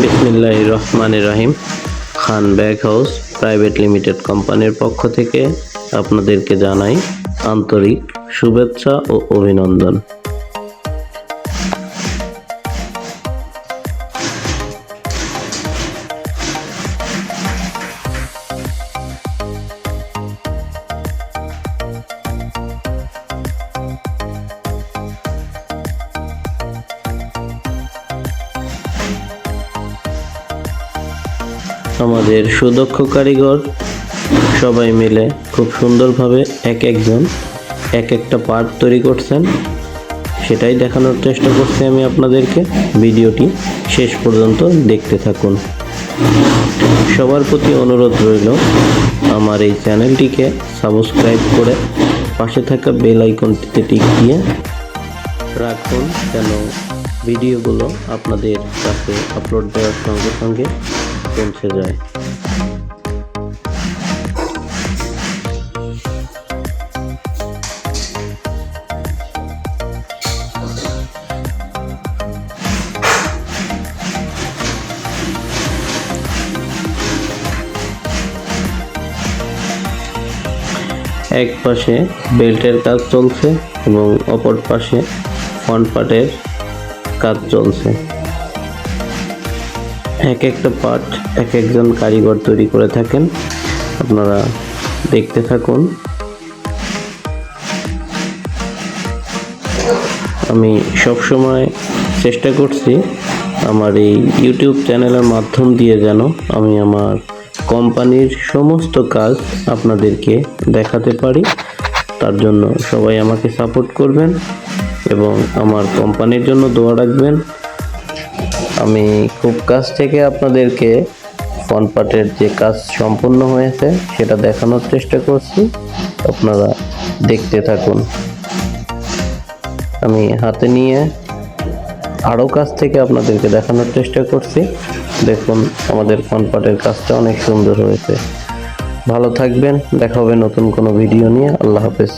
বিসমিল্লাহির রহমানির রহিম। খান bag house private limited কোম্পানির পক্ষ থেকে আপনাদেরকে জানাই আন্তরিক শুভেচ্ছা ও অভিনন্দন। আমাদের সুদক্ষ কারিগর সবাই মিলে খুব সুন্দরভাবে একজন এক একটা পার্ট তৈরি করছেন, সেটাই দেখানোর চেষ্টা করছি আমি আপনাদেরকে। ভিডিওটি শেষ পর্যন্ত দেখতে থাকুন। সবার প্রতি অনুরোধ রইল আমার এই চ্যানেলটিকে সাবস্ক্রাইব করে পাশে থাকা বেল আইকনটিতে টিক দিয়ে রাখুন, যেন ভিডিওগুলো আপনাদের কাছে আপলোড দেওয়ার সঙ্গে সঙ্গে পৌঁছে যায়। এক পাশে বেল্টের কাজ চলছে এবং অপর পাশে ফ্রন্ট পার্টের কাজ চলছে। এক একটা পার্ট একজন কারিগর তৈরি করে থাকেন, আপনারা দেখতে থাকুন। আমি সবসময় চেষ্টা করছি আমার এই ইউটিউব চ্যানেলের মাধ্যম দিয়ে যেন আমি আমার কোম্পানির সমস্ত কাজ আপনাদেরকে দেখাতে পারি। তার জন্য সবাই আমাকে সাপোর্ট করবেন এবং আমার কোম্পানির জন্য দোয়া রাখবেন। আমি খুব কাছ থেকে আপনাদেরকে ফ্রন্ট পার্টের যে কাজ সম্পূর্ণ হয়েছে সেটা দেখানোর চেষ্টা করছি, আপনারা দেখতে থাকুন। আমি হাতে নিয়ে আরও কাছ থেকে আপনাদেরকে দেখানোর চেষ্টা করছি। দেখুন, আমাদের ফ্রন্ট পার্টের কাজটা অনেক সুন্দর হয়েছে। ভালো থাকবেন, দেখা হবে নতুন কোনো ভিডিও নিয়ে। আল্লাহ হাফেজ।